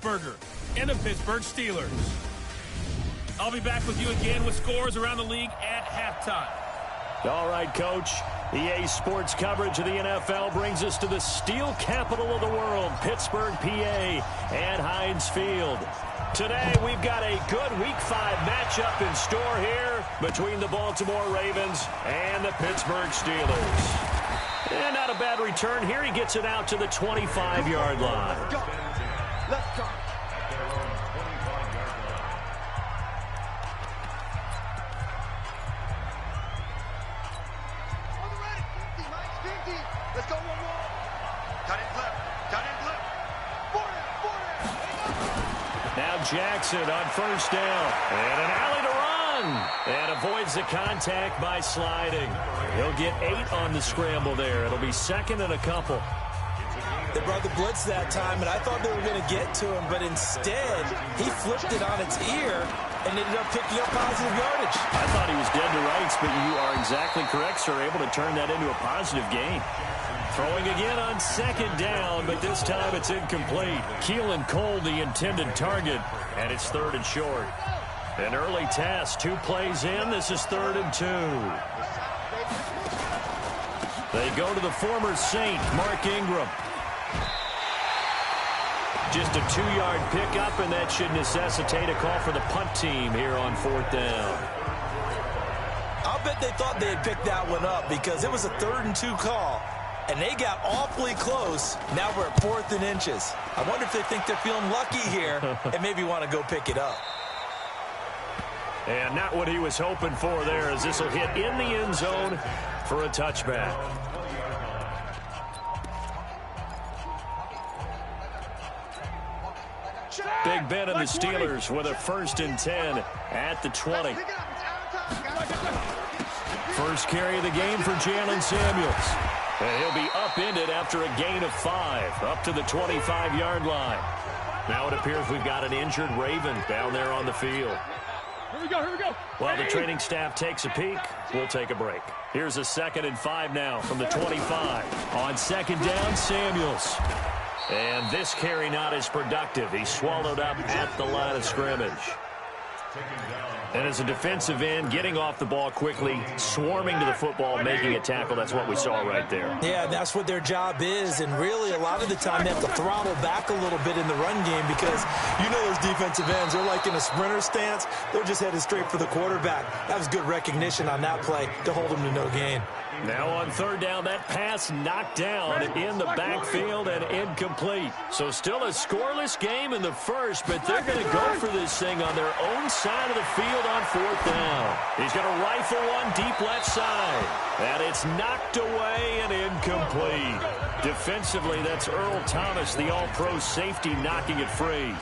Roethlisberger and the Pittsburgh Steelers. I'll be back with you again with scores around the league at halftime. All right, Coach. EA Sports coverage of the NFL brings us to the steel capital of the world, Pittsburgh, PA, and Heinz Field. Today, we've got a good Week 5 matchup in store here between the Baltimore Ravens and the Pittsburgh Steelers. And not a bad return here. He gets it out to the 25-yard line. Go. Let's go. Let's go one more. Cut and flip. Cut and flip. 40. Now Jackson on first down. And an alley to run. And avoids the contact by sliding. He'll get 8 on the scramble there. It'll be second and a couple. They brought the blitz that time, and I thought they were going to get to him, but instead, he flipped it on its ear and ended up picking up positive yardage. I thought he was dead to rights, but you are exactly correct, sir. Able to turn that into a positive gain. Throwing again on second down, but this time it's incomplete. Keelan Cole, the intended target, and it's third and short. An early test, 2 plays in. This is 3rd and 2. They go to the former Saint, Mark Ingram. Just a 2-yard pickup, and that should necessitate a call for the punt team here on 4th down. I'll bet they thought they had picked that one up because it was a 3rd and 2 call, and they got awfully close. Now we're at 4th and inches. I wonder if they think they're feeling lucky here and maybe want to go pick it up. And not what he was hoping for there, as this will hit in the end zone for a touchback. Big Ben and the Steelers with a 1st and 10 at the 20. First carry of the game for Jalen Samuels. And he'll be upended after a gain of 5, up to the 25-yard line. Now it appears we've got an injured Raven down there on the field. Here we go, here we go. While the training staff takes a peek, we'll take a break. Here's a 2nd and 5 now from the 25. On second down, Samuels. And this carry not as productive. He's swallowed up at the line of scrimmage. And as a defensive end, getting off the ball quickly, swarming to the football, making a tackle, that's what we saw right there. Yeah, that's what their job is, and really a lot of the time they have to throttle back a little bit in the run game because you know those defensive ends, they're like in a sprinter stance. They're just headed straight for the quarterback. That was good recognition on that play to hold them to no gain. Now on 3rd down, that pass knocked down in the backfield and incomplete. So still a scoreless game in the first, but they're going to go for this thing on their own side of the field on 4th down. He's going to rifle one deep left side. And it's knocked away and incomplete. Defensively, that's Earl Thomas, the all-pro safety, knocking it free.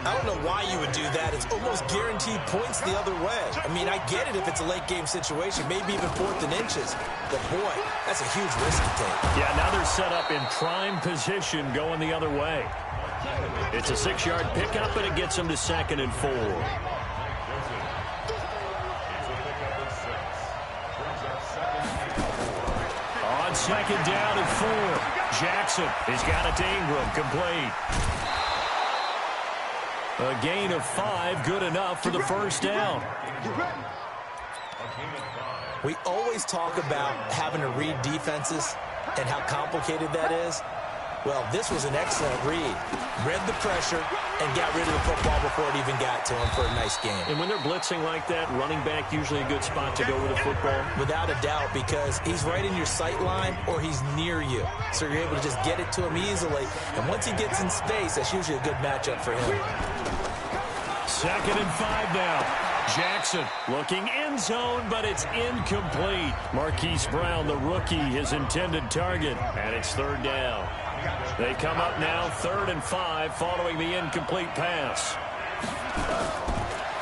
I don't know why you would do that. It's almost guaranteed points the other way. I mean, I get it if it's a late game situation, maybe even 4th and inches. But, boy, that's a huge risk to take. Yeah, now they're set up in prime position going the other way. It's a 6-yard pickup, and it gets them to 2nd and 4. On second down and 4, Jackson. He's got it to Ingram, complete. A gain of 5, good enough for the 1st down. We always talk about having to read defenses and how complicated that is. Well, this was an excellent read. Read the pressure and got rid of the football before it even got to him for a nice game. And when they're blitzing like that, running back usually a good spot to go with the football? Without a doubt, because he's right in your sight line or he's near you. So you're able to just get it to him easily. And once he gets in space, that's usually a good matchup for him. 2nd and 5 now. Jackson looking end zone, but it's incomplete. Marquise Brown, the rookie, his intended target, and it's 3rd down. They come up now 3rd and 5 following the incomplete pass.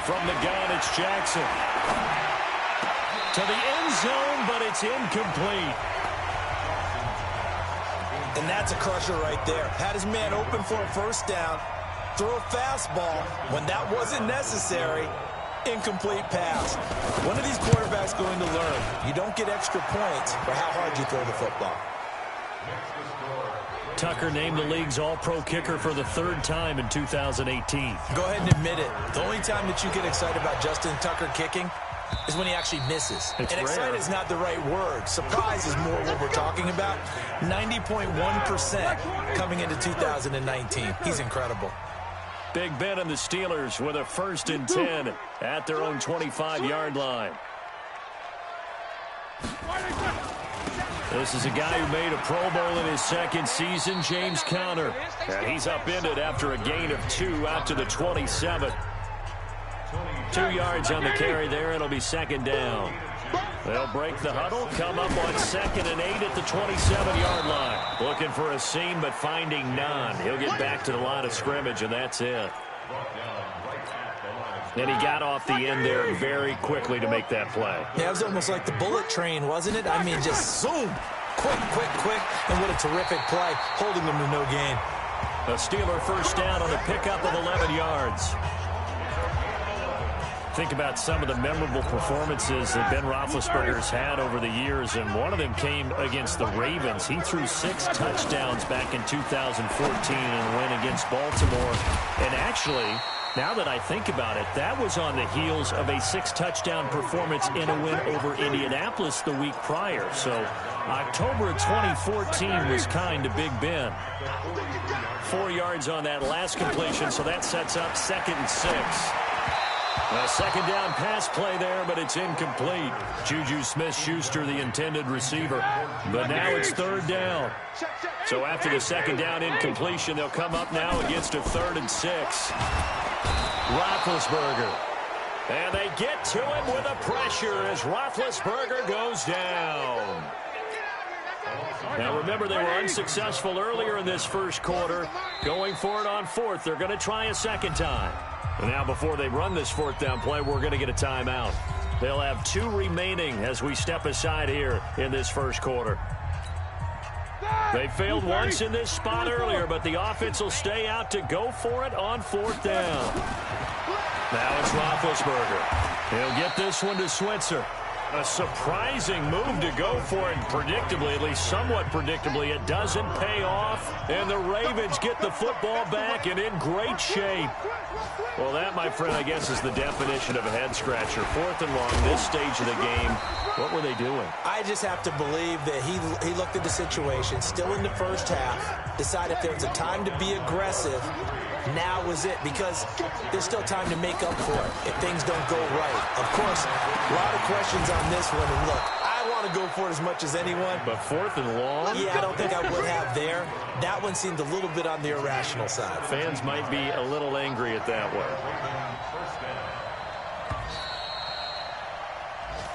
From the gun, it's Jackson. To the end zone, but it's incomplete. And that's a crusher right there. Had his man open for a 1st down. Throw a fastball when that wasn't necessary. Incomplete pass. One of these quarterbacks going to learn. You don't get extra points for how hard you throw the football. Tucker named the league's all-pro kicker for the 3rd time in 2018. Go ahead and admit it. The only time that you get excited about Justin Tucker kicking is when he actually misses. It's and rare. excited is not the right word. Surprise is more what we're talking about. 90.1% coming into 2019. He's incredible. Big Ben and the Steelers with a 1st and 10 at their own 25-yard line. This is a guy who made a Pro Bowl in his 2nd season, James Conner. And he's upended after a gain of 2 out to the 27. 2 yards on the carry there. It'll be 2nd down. They'll break the huddle, come up on 2nd and 8 at the 27-yard line. Looking for a seam, but finding none. He'll get back to the line of scrimmage, and that's it. And he got off the end there very quickly to make that play. Yeah, it was almost like the bullet train, wasn't it? I mean, just zoom. Quick. And what a terrific play, holding them to no gain. A Steeler 1st down on a pickup of 11 yards. Think about some of the memorable performances that Ben Roethlisberger's had over the years, and one of them came against the Ravens. He threw 6 touchdowns back in 2014 in a win against Baltimore. And actually, now that I think about it, that was on the heels of a 6-touchdown performance in a win over Indianapolis the week prior. So October of 2014 was kind to Big Ben. 4 yards on that last completion, so that sets up 2nd and 6. A 2nd down pass play there, but it's incomplete. Juju Smith-Schuster, the intended receiver. But now it's 3rd down. So after the 2nd down incompletion, they'll come up now against a 3rd and 6. Roethlisberger. And they get to him with a pressure as Roethlisberger goes down. Now remember, they were unsuccessful earlier in this 1st quarter. Going for it on 4th. They're going to try a 2nd time. And now before they run this 4th down play, we're going to get a timeout. They'll have 2 remaining as we step aside here in this 1st quarter. They failed once in this spot earlier, but the offense will stay out to go for it on 4th down. Now it's Roethlisberger. He'll get this one to Switzer. A surprising move to go for it, and predictably, at least somewhat predictably, it doesn't pay off, and the Ravens get the football back and in great shape. Well, that, my friend, I guess is the definition of a head-scratcher. 4th and long, this stage of the game. What were they doing? I just have to believe that he looked at the situation, still in the 1st half, decided if there was a time to be aggressive, now was it, because there's still time to make up for it if things don't go right. Of course, a lot of questions on this one, and look, I want to go for it as much as anyone. But 4th and long? Yeah, I don't think I would have there. That one seemed a little bit on the irrational side. Fans might be a little angry at that one.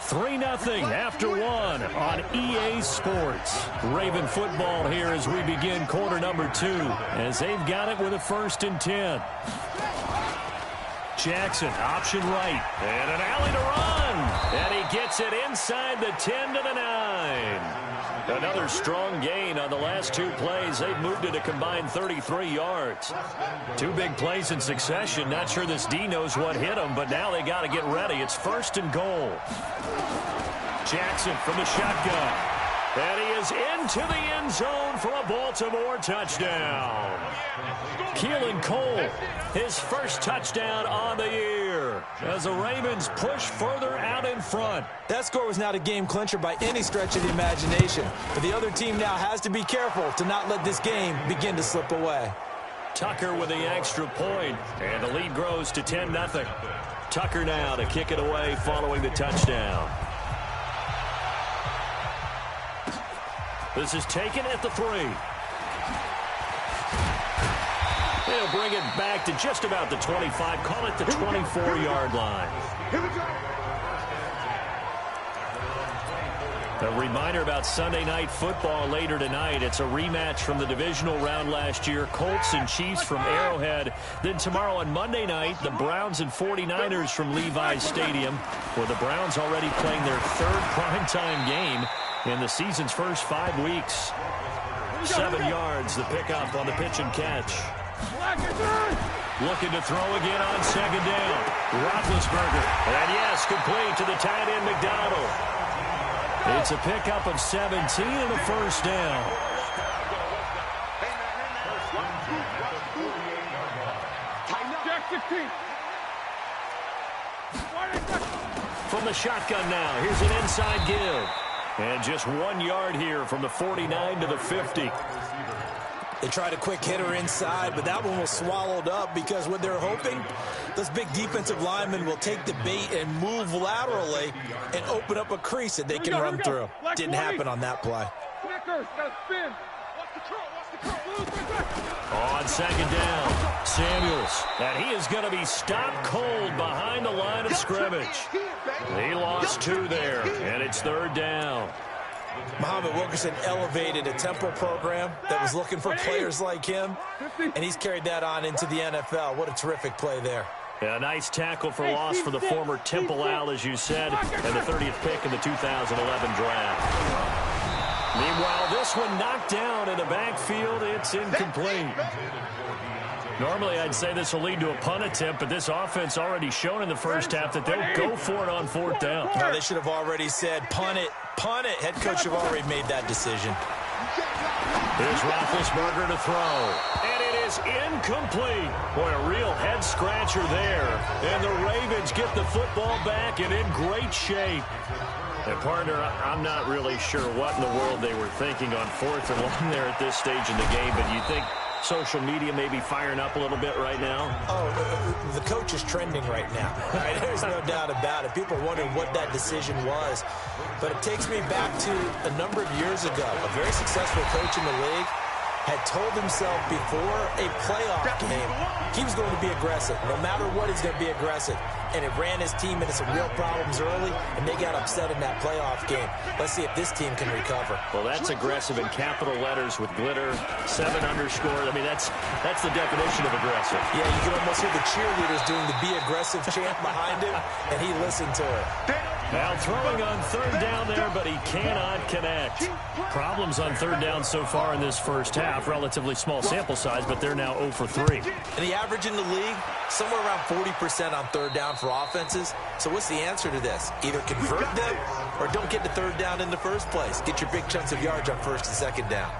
3-0 after 1 on EA Sports. Raven football here as we begin quarter number 2, as they've got it with a 1st and 10. Jackson, option right, and an alley to run. And he gets it inside the 10 to the 9. Another strong gain on the last 2 plays. They've moved it a combined 33 yards. 2 big plays in succession. Not sure this D knows what hit him, but now they got to get ready. It's 1st and goal. Jackson from the shotgun. And he is into the end zone for a Baltimore touchdown. Keelan Cole, his 1st touchdown on the year, as the Ravens push further out in front. That score was not a game clincher by any stretch of the imagination, but the other team now has to be careful to not let this game begin to slip away. Tucker with the extra point, and the lead grows to 10-0. Tucker now to kick it away following the touchdown. This is taken at the 3. They'll bring it back to just about the 25, call it the 24-yard line. A reminder about Sunday Night Football later tonight. It's a rematch from the divisional round last year, Colts and Chiefs from Arrowhead. Then tomorrow on Monday night, the Browns and 49ers from Levi's Stadium, where the Browns already playing their 3rd primetime game in the season's first 5 weeks. 7 yards, the pickup on the pitch and catch. Looking to throw again on 2nd down. Roethlisberger. And yes, complete to the tight end McDonald. It's a pickup of 17 and a 1st down. From the shotgun now, here's an inside give. And just 1 yard here from the 49 to the 50. They tried a quick hitter inside, but that one was swallowed up because what they're hoping, those big defensive linemen will take the bait and move laterally and open up a crease that they can run through. Didn't happen on that play. On second down, Samuels. And he is going to be stopped cold behind the line of scrimmage. He lost 2 there, and it's third down. Muhammad Wilkerson elevated a tempo program that was looking for players like him, and he's carried that on into the NFL. What a terrific play there. A nice tackle for loss for the former Temple Owl, as you said, and the 30th pick in the 2011 draft. Meanwhile, this one knocked down in the backfield. It's incomplete. Normally, I'd say this will lead to a punt attempt, but this offense already shown in the first half that they'll go for it on fourth down. No, they should have already said, punt it, punt it. Head coach have already made that decision. Here's Roethlisberger to throw, and it is incomplete. Boy, a real head-scratcher there. And the Ravens get the football back and in great shape. And, partner, I'm not really sure what in the world they were thinking on fourth and long there at this stage in the game, but you think social media may be firing up a little bit right now? Oh, the coach is trending right now. Right? There's no doubt about it. People are wondering what that decision was. But it takes me back to a number of years ago. A very successful coach in the league had told himself before a playoff game he was going to be aggressive. No matter what, he's going to be aggressive. And it ran his team into some real problems early, and they got upset in that playoff game. Let's see if this team can recover. Well, that's aggressive in capital letters with glitter, 7 underscore. I mean, that's the definition of aggressive. Yeah, you can almost hear the cheerleaders doing the be aggressive chant behind him, and he listened to it. Now throwing on third down there, but he cannot connect. Problems on third down so far in this first half. Relatively small sample size, but they're now 0 for 3. And the average in the league, somewhere around 40% on third down for offenses. So what's the answer to this? Either convert them or don't get to third down in the first place. Get your big chunks of yards on first and second down.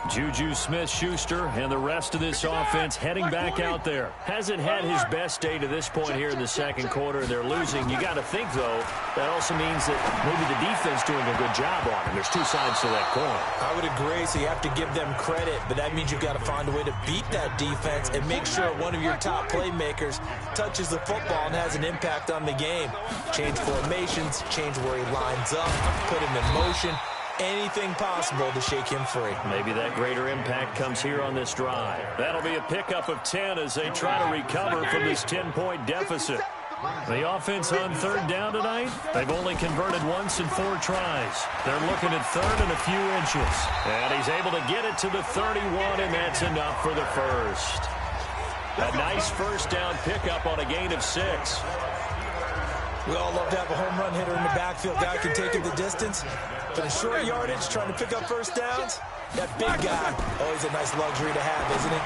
Juju Smith-Schuster and the rest of this offense heading back out there. Hasn't had his best day to this point here in the second quarter. They're losing. You got to think, though, that also means that maybe the defense doing a good job on him. There's 2 sides to that coin. I would agree, so you have to give them credit, but that means you've got to find a way to beat that defense and make sure one of your top playmakers touches the football and has an impact on the game. Change formations, change where he lines up, put him in motion. Anything possible to shake him free. Maybe that greater impact comes here on this drive. That'll be a pickup of 10 as they try to recover from this 10-point deficit. The offense on third down tonight, they've only converted once in 4 tries. They're looking at third and a few inches. And he's able to get it to the 31, and that's enough for the first. A nice first down pickup on a gain of 6. We all love to have a home run hitter in the backfield. Guy can take it the distance. But in short yardage, trying to pick up first downs, that big guy, always a nice luxury to have, isn't it?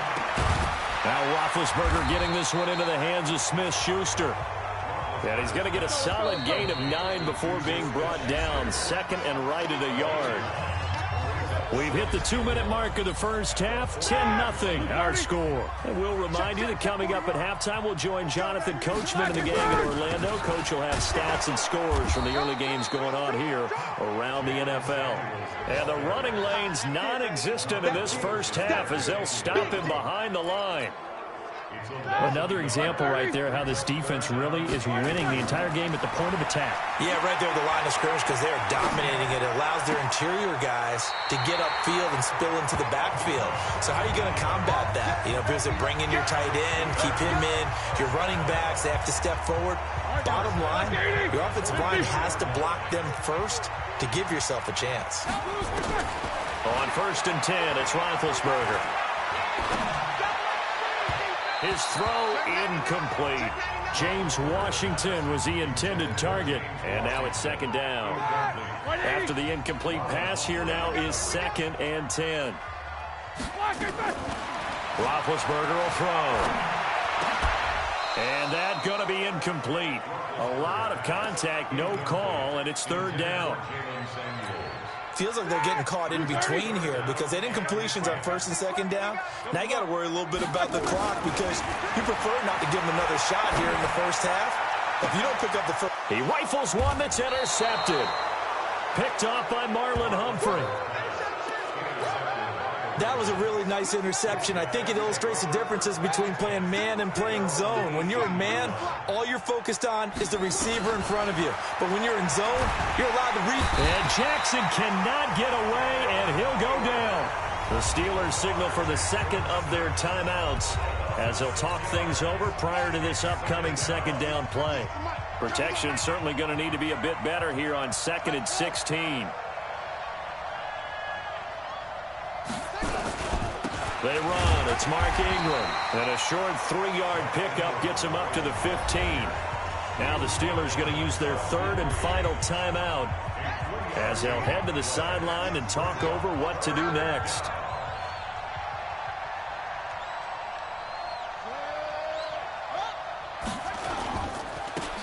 Now Roethlisberger getting this one into the hands of Smith-Schuster. And he's going to get a solid gain of 9 before being brought down. Second and right at a yard. We've hit the 2-minute mark of the first half. 10-0 our score. And we'll remind you that coming up at halftime, we'll join Jonathan Coachman and the gang in Orlando. Coach will have stats and scores from the early games going on here around the NFL. And the running lane's non-existent in this first half as they'll stop him behind the line. Another example right there how this defense really is winning the entire game at the point of attack. Yeah, right there at the line of scrimmage because they're dominating it. It allows their interior guys to get upfield and spill into the backfield. So how are you going to combat that? You know, because they bring in your tight end, keep him in. Your running backs, they have to step forward. Bottom line, your offensive line has to block them first to give yourself a chance. On first and 10, it's Roethlisberger. His throw incomplete. James Washington was the intended target. And now it's second down. After the incomplete pass, here now is 2nd and 10. Roethlisberger will throw. And that's going to be incomplete. A lot of contact, no call, and it's third down. feels like they're getting caught in between here because they didn't completions on first and second down. Now you got to worry a little bit about the clock because you prefer not to give them another shot here in the first half. If you don't pick up the first... He rifles one that's intercepted. Picked off by Marlon Humphrey. That was a really nice interception. I think it illustrates the differences between playing man and playing zone. When you're in man, all you're focused on is the receiver in front of you. But when you're in zone, you're allowed to read. And Jackson cannot get away, and he'll go down. The Steelers signal for the second of their timeouts as they'll talk things over prior to this upcoming second down play. Protection certainly going to need to be a bit better here on 2nd and 16. They run. It's Mark Ingram. And a short 3-yard pickup gets him up to the 15. Now the Steelers going to use their third and final timeout as they'll head to the sideline and talk over what to do next.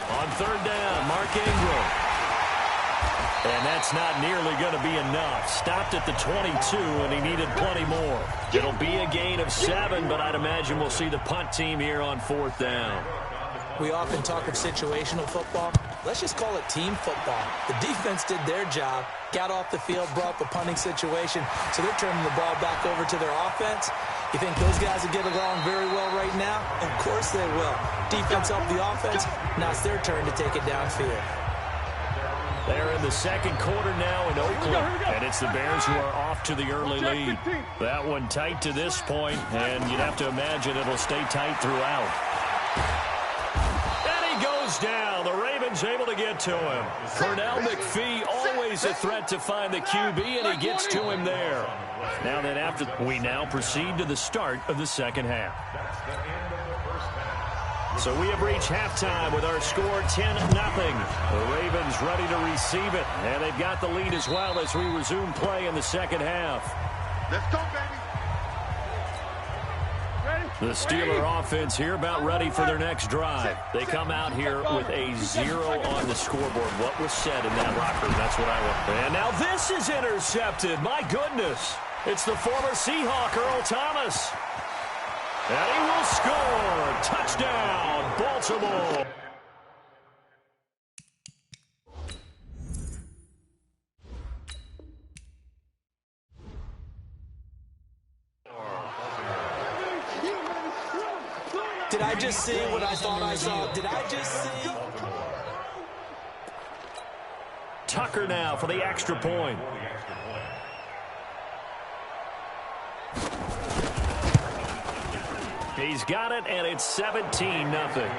On third down, Mark Ingram. And that's not nearly going to be enough. Stopped at the 22, and he needed plenty more. It'll be a gain of 7, but I'd imagine we'll see the punt team here on 4th down. We often talk of situational football. Let's just call it team football. The defense did their job, got off the field, brought the punting situation, so they're turning the ball back over to their offense. You think those guys will get along very well right now? Of course they will. Defense up the offense. Now it's their turn to take it downfield. They're in the second quarter now in Oakland, and it's the Bears who are off to the early lead. That one tight to this point, and you'd have to imagine it'll stay tight throughout. And he goes down. The Ravens able to get to him. Pernell McPhee, always a threat to find the QB, and he gets to him there. Now then, we now proceed to the start of the second half. So we have reached halftime with our score 10-0. The Ravens ready to receive it, and they've got the lead as well as we resume play in the second half. Let's go, baby. The Steeler offense here about ready for their next drive. They come out here with a 0 on the scoreboard. What was said in that locker room? That's what I want. And now this is intercepted. My goodness. It's the former Seahawk, Earl Thomas. And he will score. Touchdown, Baltimore. Did I just see what I thought I saw? Did I just see? Tucker now for the extra point. He's got it, and it's 17-0.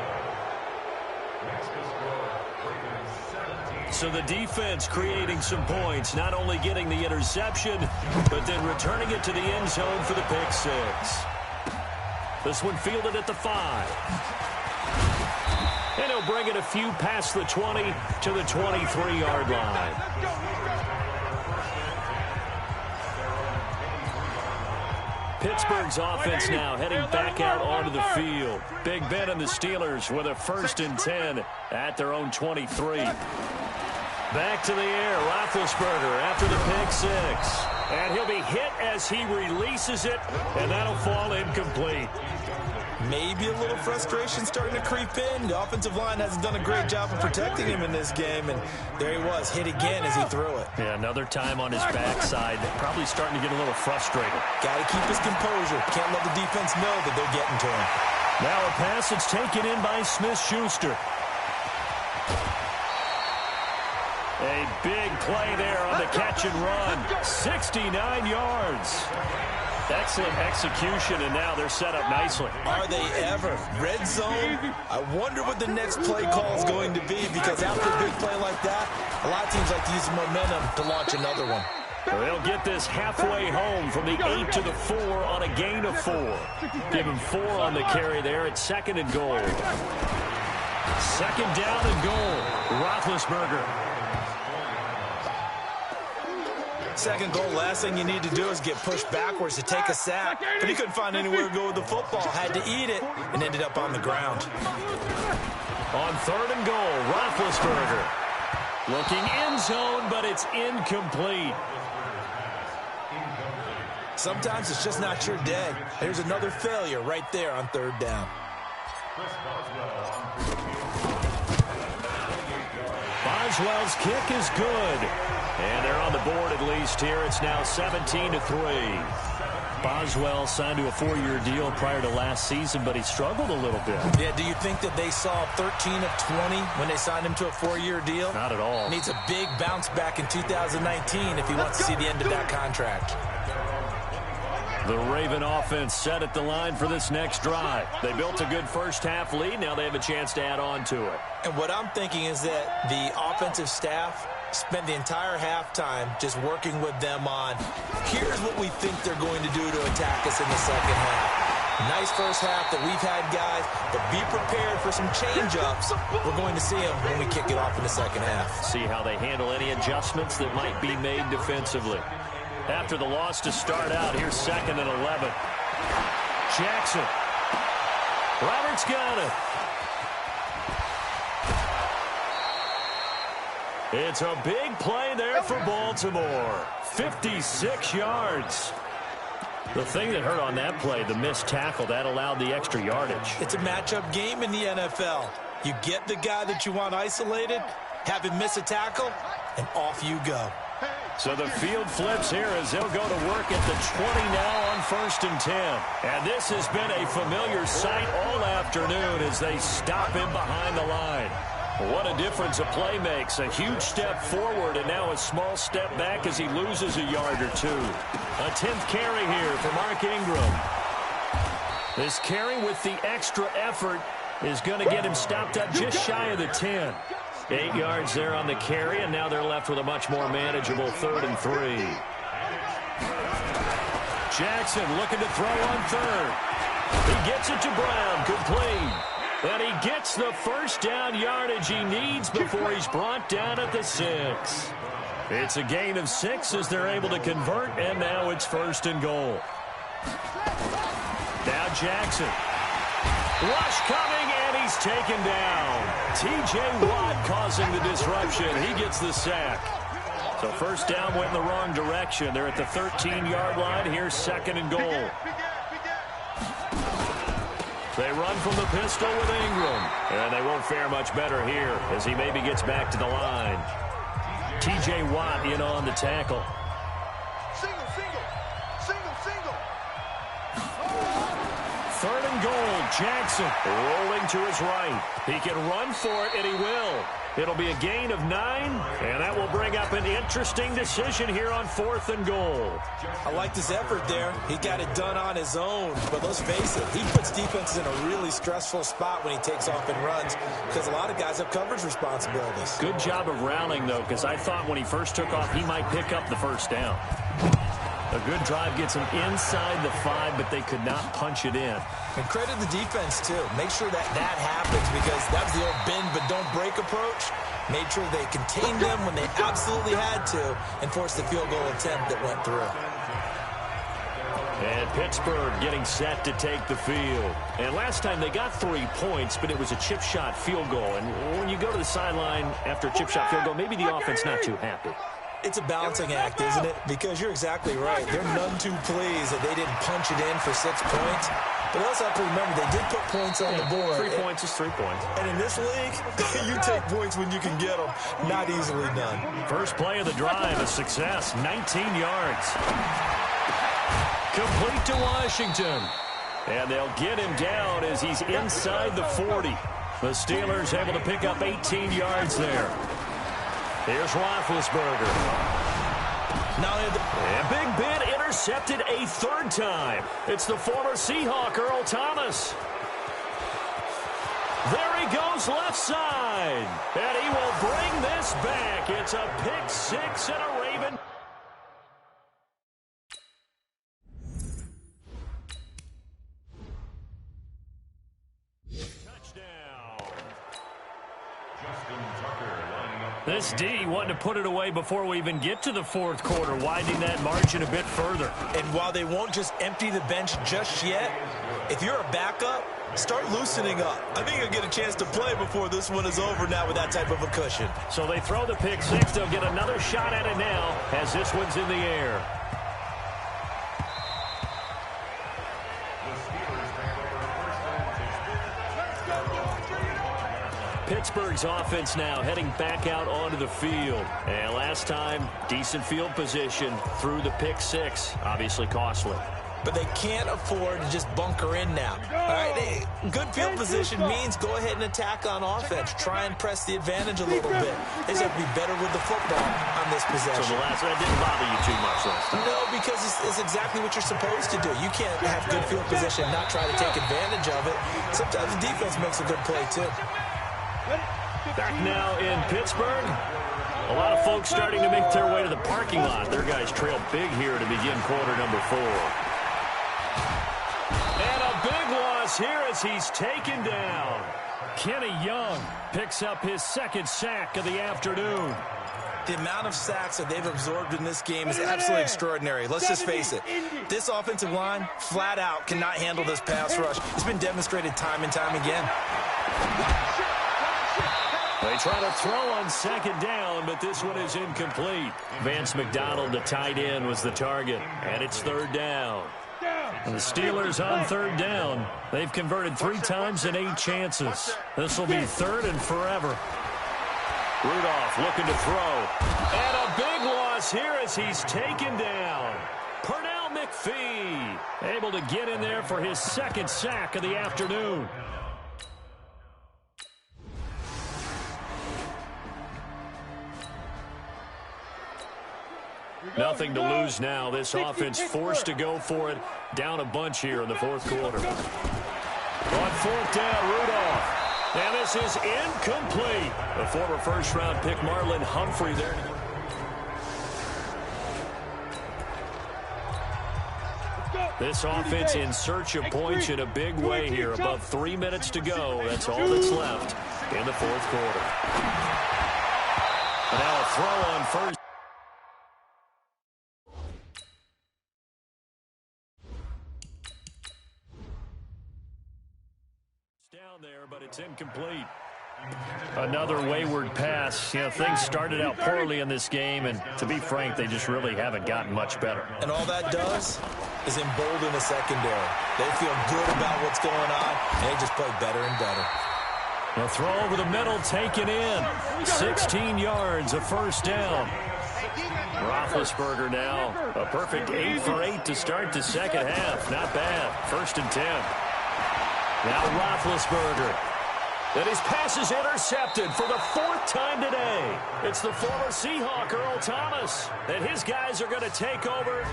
So the defense creating some points, not only getting the interception, but then returning it to the end zone for the pick 6. This one fielded at the 5. And he'll bring it a few past the 20 to the 23-yard line. Pittsburgh's offense now heading back out onto the field. Big Ben and the Steelers with a 1st and 10 at their own 23. Back to the air, Roethlisberger after the pick 6. And he'll be hit as he releases it, and that'll fall incomplete. Maybe a little frustration starting to creep in. The offensive line hasn't done a great job of protecting him in this game, and there he was, hit again as he threw it. Yeah, another time on his backside, probably starting to get a little frustrated. Got to keep his composure. Can't let the defense know that they're getting to him. Now a pass that's taken in by Smith-Schuster. A big play there on the catch and run. 69 yards. Excellent execution, and now they're set up nicely. Are they ever? Red zone? I wonder what the next play call is going to be, because after a big play like that, a lot of teams like to use momentum to launch another one. They'll get this halfway home from the 8 to the 4 on a gain of 4. Give him 4 on the carry there at 2nd and goal. 2nd down and goal. Roethlisberger. 2nd goal, last thing you need to do is get pushed backwards to take a sack. But he couldn't find anywhere to go with the football. Had to eat it and ended up on the ground. On 3rd and goal, Roethlisberger. Looking end zone, but it's incomplete. Sometimes it's just not your day. There's another failure right there on third down. Boswell's kick is good. And they're on the board at least here. It's now 17-3. Boswell signed to a 4-year deal prior to last season, but he struggled a little bit. Yeah, do you think that they saw 13 of 20 when they signed him to a 4-year deal? Not at all. Needs a big bounce back in 2019 if he wants to see the end of that contract. The Raven offense set at the line for this next drive. They built a good first-half lead. Now they have a chance to add on to it. And what I'm thinking is that the offensive staff spent the entire halftime just working with them on, here's what we think they're going to do to attack us in the second half. Nice first half that we've had, guys, but be prepared for some change-ups. We're going to see them when we kick it off in the second half. See how they handle any adjustments that might be made defensively. After the loss to start out, here's 2nd and 11. Jackson. Roberts got it. It's a big play there for Baltimore. 56 yards. The thing that hurt on that play, the missed tackle, that allowed the extra yardage. It's a matchup game in the NFL. You get the guy that you want isolated, have him miss a tackle, and off you go. So the field flips here as they'll go to work at the 20 now on 1st and 10. And this has been a familiar sight all afternoon as they stop him behind the line. What a difference a play makes. A huge step forward and now a small step back as he loses a yard or two. A 10th carry here for Mark Ingram. This carry with the extra effort is going to get him stopped up just shy of the 10. 8 yards there on the carry, and now they're left with a much more manageable 3rd and 3. Jackson looking to throw on 3rd. He gets it to Brown, complete. And he gets the first down yardage he needs before he's brought down at the 6. It's a gain of 6 as they're able to convert, and now it's 1st and goal. Now Jackson. Rush coming, and he's taken down. T.J. Watt causing the disruption. He gets the sack. So first down went in the wrong direction. They're at the 13-yard line. Here's 2nd and goal. They run from the pistol with Ingram. And they won't fare much better here as he maybe gets back to the line. T.J. Watt in on the tackle. Single. 3rd and goal. Jackson rolling to his right. He can run for it, and he will. It'll be a gain of 9, and that will bring up an interesting decision here on 4th and goal. I like this effort there. He got it done on his own, but let's face it, he puts defenses in a really stressful spot when he takes off and runs because a lot of guys have coverage responsibilities. Good job of rounding, though, because I thought when he first took off, he might pick up the first down. A good drive gets him inside the 5, but they could not punch it in. And credit the defense, too. Make sure that happens because that was the old bend but don't break approach. Made sure they contained them when they absolutely had to and forced the field goal attempt that went through. And Pittsburgh getting set to take the field. And last time they got 3 points, but it was a chip shot field goal. And when you go to the sideline after a chip shot field goal, maybe the offense not too happy. It's a balancing act, isn't it? Because you're exactly right. They're none too pleased that they didn't punch it in for 6 points. But also have to remember, they did put points on the board. 3 points is 3 points. And in this league, you take points when you can get them. Not easily done. First play of the drive, a success. 19 yards. Complete to Washington. And they'll get him down as he's inside the 40. The Steelers able to pick up 18 yards there. Here's Roethlisberger. And Big Ben intercepted a 3rd time. It's the former Seahawk, Earl Thomas. There he goes left side. And he will bring this back. It's a pick 6 and a Raven. This D wanting to put it away before we even get to the fourth quarter, widening that margin a bit further. And while they won't just empty the bench just yet, if you're a backup, start loosening up. I think you'll get a chance to play before this one is over now with that type of a cushion. So they throw the pick six. They'll get another shot at it now as this one's in the air. Pittsburgh's offense now heading back out onto the field. And last time, decent field position through the pick six. Obviously costly. But they can't afford to just bunker in now. All right, good field position means go ahead and attack on offense. Try and press the advantage a little bit. They just have to be better with the football on this possession. So that didn't bother you too much last time? No, because it's exactly what you're supposed to do. You can't have good field position and not try to take advantage of it. Sometimes the defense makes a good play, too. Back now in Pittsburgh. A lot of folks starting to make their way to the parking lot. Their guys trail big here to begin quarter number 4. And a big loss here as he's taken down. Kenny Young picks up his second sack of the afternoon. The amount of sacks that they've absorbed in this game is absolutely extraordinary. Let's just face it. This offensive line, flat out, cannot handle this pass rush. It's been demonstrated time and time again. They try to throw on second down, but this one is incomplete. Vance McDonald, the tight end, was the target, and it's third down. And the Steelers on third down. They've converted 3 times in 8 chances. This will be third and forever. Rudolph looking to throw. And a big loss here as he's taken down. Pernell McPhee able to get in there for his second sack of the afternoon. Nothing to lose now. This offense forced to go for it. Down a bunch here in the fourth quarter. On fourth down, Rudolph. And this is incomplete. The former first-round pick, Marlon Humphrey, there. This offense in search of points in a big way here. Above 3 minutes to go. That's all that's left in the fourth quarter. And now a throw on first. Down there, but it's incomplete. Another wayward pass. You know, things started out poorly in this game, and to be frank, they just really haven't gotten much better. And all that does is embolden the secondary. They feel good about what's going on, and they just play better and better. The throw over the middle, taken in. 16 yards, a first down. Roethlisberger now, a perfect 8 for 8 to start the second half. Not bad. 1st and 10. Now Roethlisberger. And his pass is intercepted for the 4th time today. It's the former Seahawk, Earl Thomas. And his guys are going to take over.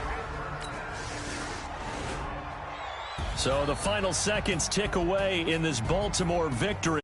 So the final seconds tick away in this Baltimore victory.